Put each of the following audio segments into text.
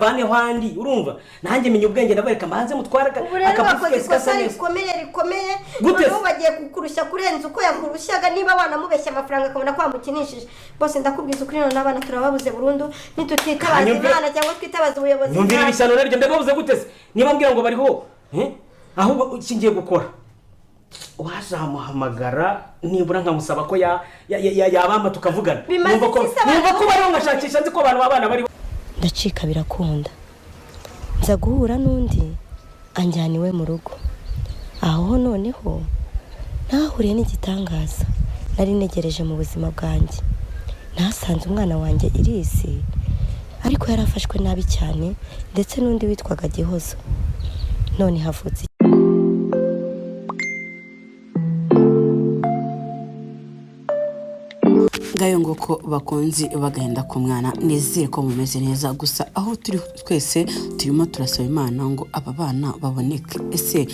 avane handi urumva nanjye menye ubwenge ndabereka manze mutwara akapusikesi rikomeye noneho bagiye kukurusha kurenza uko yakurushaga niba wanamubeshya amafaranga akabona ko wamukinishije bose ndakubwiza ukuri none abana turababuze burundu nitutitabaza Imana cyangwa twitabaza ubuyobozi numvira ibisano naryo ndababuze gutese niba mbwira ngo bariho ahubwo kingiye gukora wazamuhamagara nibura nkamusaba ko yabamba tukavugana numva ko bariho ngashakisha nzi ko abantu babana bariho ndacika birakunda nza guhura n'undi anjyana iwe mu rugo aho noneho nahuriye n'igitangaza nari negereje mu buzima bwanjye nasanze umwana wanjye Irisi ariko yarafashwe nabi cyane ndetse n'undi witwaga Gihozo none havutse ngayo ngoko bakunzi bagenda ku mwana nizere ko mumeze neza gusa aho turi twese turimo turasaba Imana ngo aba bana baboneke ese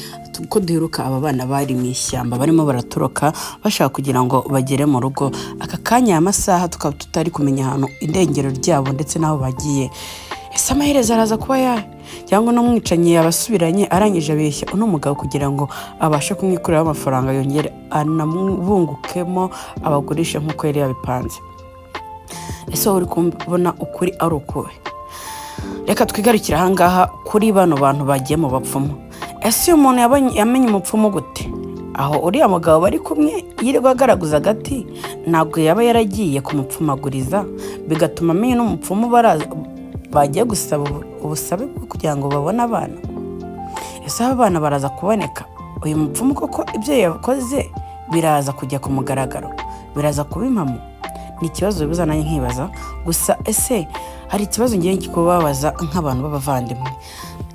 ko duheruka aba bana bari mu ishyamba barimo baratoroka bashaka kugira ngo bagere mu rugo aka kanya amasaha tukaba tutari kumenya ahantu indengero ryabo ndetse naho bagiye ese amaherezo araza kuba cyangwa no mwicanye yabasubiranye arangije abeshya uno mugabo kugira ngo abashe kumwikurira amafaranga yongere anamubungukemo abagurisha nk'uko yari yabipanze ese uri kubona ukuri ari ukuwe reka twigarukire ahangaha kuri bano bantu bagiye mu bapfumu ese uyu muntu yamenye umupfumu gute aho uriya mugabo bari kumwe yirirwa agaragaza agati ntabwo yaba yaragiye kumupfumaguriza bigatuma amenya n'umupfumu bagiye gusaba ubusabe bwo kugira ngo babone abana ese aba bana baraza kuboneka uyu mupfumu koko ibyo yakoze biraza kujya ku mugaragaro biraza kuba impamo ni ikibazo bibuza nanjye nkibaza gusa ese hari ikibazo ngiye kubabaza nk'abantu b'abavandimwe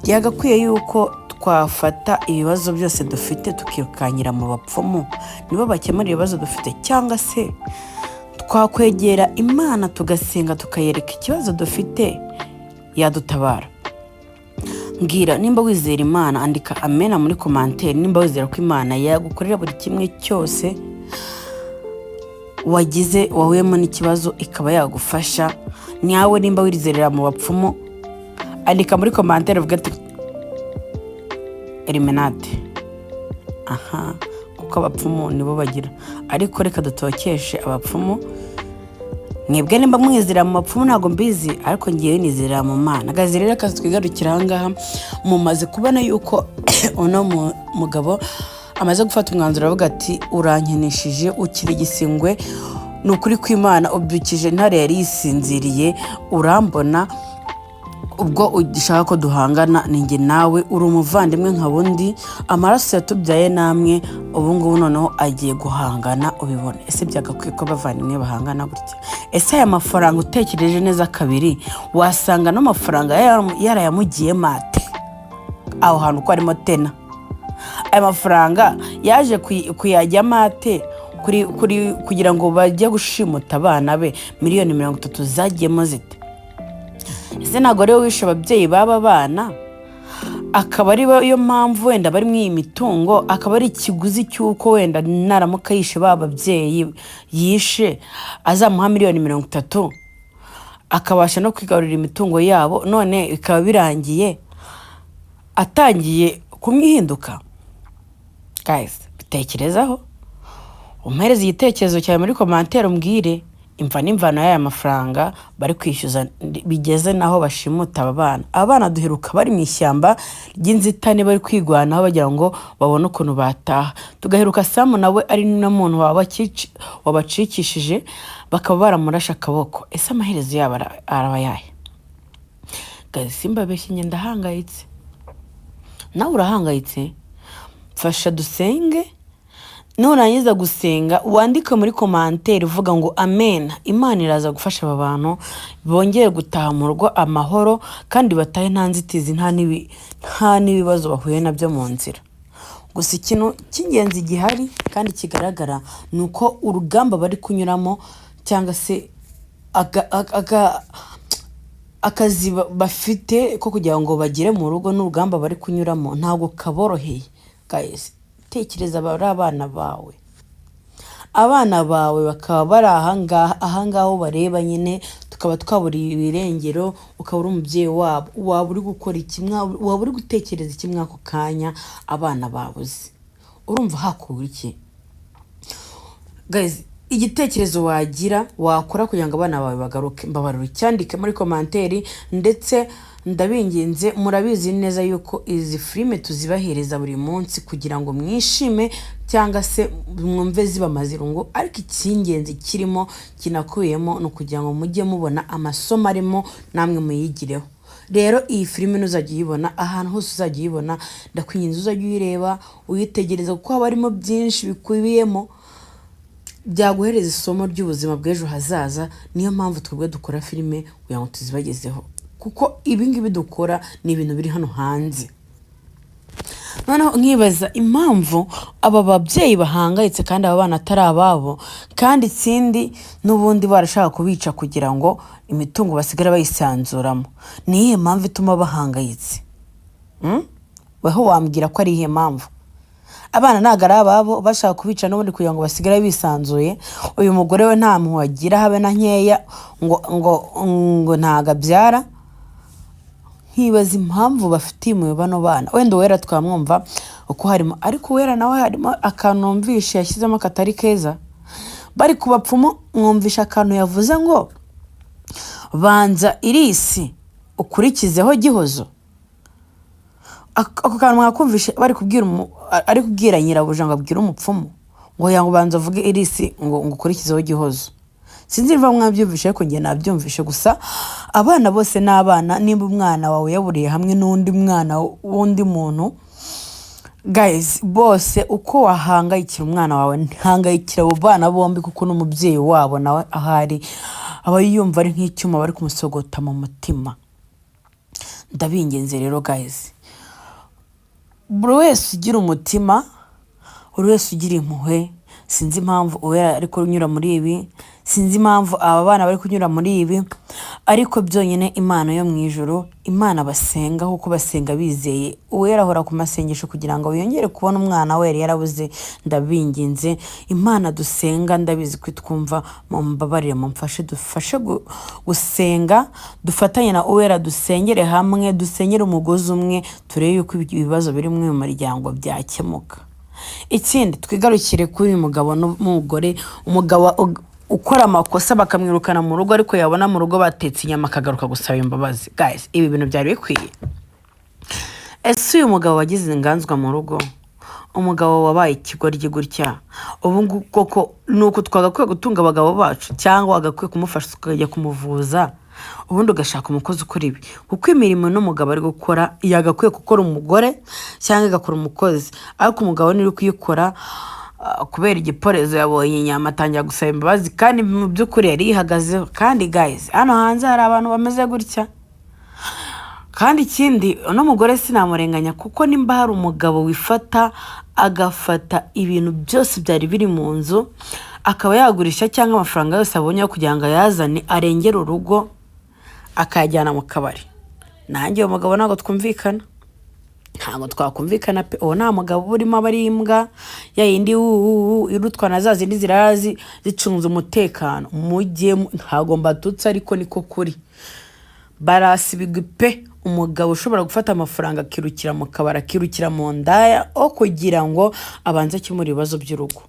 byagakwiye yuko twafata ibibazo byose dufite tukirukanyira mu bapfumu nibo bakemura ibibazo dufite cyangwa se twakwegera Imana tugasenga tukayereka ikibazo dufite yadutabara mbwira nimba wizera Imana andika amena muri commentaire nimba wizera ko Imana yagukorera buri kimwe cyose wahuyemo n'ikibazo ikaba yagufasha nyawe nimba wizerera mu bapfumu andika muri commentaire uvuga ati Eliminati kuko abapfumu nibo bagira ariko reka dutokeshe abapfumu mwebwe nimba mwizera mu bapfumu ntago mbizi ariko ngiye nizera mu Mana gazirera akazi twigarukira ahangaha mumaze kubona yuko uno mugabo amaze gufata umwanzuro avuga ati urankeneshije ukiri gisingwe nukuri kw'Imana ubyukije ntare yari yisinziriye urambona ubwo ugishaka ko duhangana ninjye nawe uri umuvandimwe nka bundi amaraso yatubyaye namwe ubu ngubu noneho agiye guhangana ubibone ese byagakwiye ko abavandimwe bahangana gutya ese aya mafaranga utekereje neza kabiri wasanga n'amafaranga yarayamugiye mate aho hantu ko arimo tena aya mafaranga yaje kuyajya mate kugira ngo bajye gushimuta abana be miliyoni 30 zagiyemo zite ese ntabwo rero wishe ababyeyi baba bana akaba ari yo mpamvu wenda bari mu iyi mitungo akaba ari ikiguzi cy'uko wenda naramuka yishe baba babyeyi yishe azamuha miliyoni 30 akabasha no kwigarurira imitungo yabo none bikaba birangiye atangiye kumwihinduka guys bitekerezaho umpereze igitekerezo cyawe muri commentaire umbwire imva n'imvano y'aya mafaranga bari kwishyuza bigeze naho bashimuta abana duheruka bari mu ishyamba ry'inzitane bari kwigwanaho bagira ngo babone ukuntu bataha tugaheruka Samu nawe ari n'umuntu wabacikishije bakaba baramurasha akaboko ese amaherezo yabo araba yahe Simba beshye ndahangayitse nawe urahangayitse mfasha dusenge nurangiza gusenga wandike muri commentaire uvuga ngo amen Imana iraza gufasha aba bantu bongeye gutaha mu rugo amahoro kandi batahe nta nzitizi nta n'ibibazo bahuye nabyo mu nzira gusa ikintu cy'ingenzi gihari kandi kigaragara nuko urugamba bari kunyuramo cyangwa se akazi bafite ko kugira ngo bagire mu rugo n'urugamba bari kunyuramo ntago kaboroheye guys tekereza bari abana bawe abana bawe bakaba bari ahangaha bareba nyine tukaba twabura ibirengero ukaba uri umubyeyi wabo waba uri gukora iki waba uri gutekereza iki mwako kanya abana babuze urumva hakura iki guys igitekerezo wagira wakora kugira ngo abana bawe bagaruke mbabarura cyandike muri komanteri ndetse ndabinginze murabizi neza yuko izi filime tuzibahereza buri munsi kugira ngo mwishime cyangwa se mwumve ziba mazirungu ariko icy'ingenzi kirimo kinakuyemo no kugira ngo mujye mubona amasomo arimo namwe muyigireho rero iyi filime nuzajya uyibona ahantu hose uzajya uyibona ndakwinginze uzajya uyireba uyitegereza kuko haba harimo byinshi bikubiyemo byaguhereza isomo ry'ubuzima bw'ejo hazaza niyo mpamvu twebwe dukora filime kugira ngo tuzibagezeho kuko ibingibi dukora ni ibintu biri hano hanze noneho nkibaza impamvu aba babyeyi bahangayitse kandi aba bana atari ababo kandi ikindi n'ubundi barashaka kubica kugira ngo imitungo basigara bayisanzuramo ni iyihe mpamvu ituma bahangayitse weho wambwira ko ari iyihe mpamvu abana ntabwo ari ababo bashaka kubica n'ubundi kugira ngo basigare bisanzuye uyu mugore we nta mpuhwe agira habe na nkeya ngo ntago abyara nkibaza impamvu bafitiye impuhwe bano bana wenda Uwera twamwumva uko harimo ariko Uwera nawe harimo akantu numvishe yashyizemo katari keza bari ku bapfumu mwumvisha akantu yavuze ngo banza irisi ukurikizeho gihozo ako kantu mwakumvishe bari kubwira nyirabuja ngo abwire umupfumu ngo yango banza avuge irisi ngo ukurikizeho gihozo sinzi niba mwabyumvishe ariko ngiye nabyumvishe gusa abana bose n'abana nimba umwana wawe yaburiye hamwe n'undi mwana wundi muntu guys bose uko wahangayikira umwana wawe ntihangayikira abo bana bombi kuko n'umubyeyi wabo nawe ahari aba yumva ari nk'icyuma bari kumusogota mu mutima ndabingenze rero guys buri wese ugira umutima buri wese ugira impuhwe sinzi impamvu Uwera ariko unyura muri ibi sinzi impamvu aba bana bari kunyura muri ibi ariko byonyine Imana yo mu ijuru Imana basenga kuko basenga bizeye Uwera ahora ku masengesho kugira ngo yongere kubona umwana we yarabuze ndabinginze Imana dusenga ndabizi kwitwumva mu mbabarire mumfashe dufashe gusenga dufatanye na Uwera dusengere hamwe dusengere umugozi umwe turebe yuko ibibazo biri mu muryango byakemuka ikindi twigarukire kuri uyu mugabo n'umugore umugabo ukora amakosa bakamwirukana mu rugo ariko yabona mu rugo batetse inyama akagaruka gusaba imbabazi guys ibi bintu byari bikwiye ese uyu mugabo wagize inganzwa mu rugo umugabo wabaye ikigoryi gutya ubu koko nuko twagakwiye gutunga abagabo bacu cyangwa agakwiye kumufasha ukajya kumuvuza ubundi ugashaka umukozi ukora ibi kuko imirimo n'umugabo ari gukora yagakwiye gukora umugore cyangwa agakora umukozi ariko umugabo niwe kuyikora kubera igiporezo yabonye inyama atangira gusaba imbabazi kandi mu by'ukuri yari yihagazeho kandi guys hano hanze hari abantu bameze gutya kandi ikindi uno mugore sinamurenganya kuko nimba hari umugabo wifata agafata ibintu byose byari biri mu nzu akaba yagurisha cyangwa amafaranga yose abonye kugira ngo ayazane arengere urugo akajyana mu kabari nanjye uwo mugabo ntabwo twumvikana ntabwo twakumvikana pe uwo nta mugabo urimo abarimbwa yayindi irutwa na za zindi zirazi zicunze umutekano mujye ntabwo mbatutse ariko niko kuri barasibigwe pe umugabo ushobora gufata amafaranga akirukira mu kabari akirukira mu ndaya o kugira ngo abanze akemure ibibazo by'urugo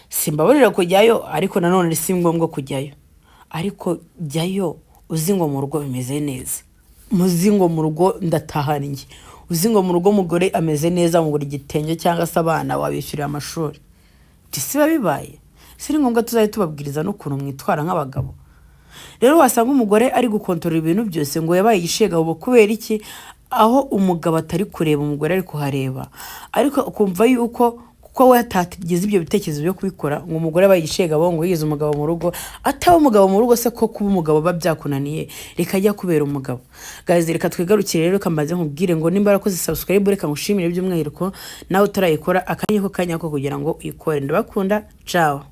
simbaburira kujyayo ariko nanone si ngombwa kujyayo ariko jyayo uzi ngo mu rugo bimeze neza muzi ngo mu rugo ndatahana njye uzi ngo mu rugo umugore ameze neza mu buri gitenge cyangwa se abana wabishyurira amashuri siba bibaye siri ngombwa tuzaye tubabwiriza n'ukuntu mwitwara nk'abagabo rero wasanga umugore ari gukontorora ibintu byose ngo yabaye igishegabo kubera iki aho umugabo atari kureba umugore ari kuhareba ariko ukumva yuko kuko we atagize ibyo bitekerezo byo kubikora ngo umugore abaye igishegabo ngo yize umugabo mu rugo ataba umugabo mu rugo se ko kuba umugabo babyakunaniye reka ajya kubera umugabo guys reka twigarukire rero kambaze nkubwire ngo nimba arakoze subscribe reka ngushimire by'umwihariko nawe utarayikora akanya ko kugira ngo uyikore ndabakunda ciao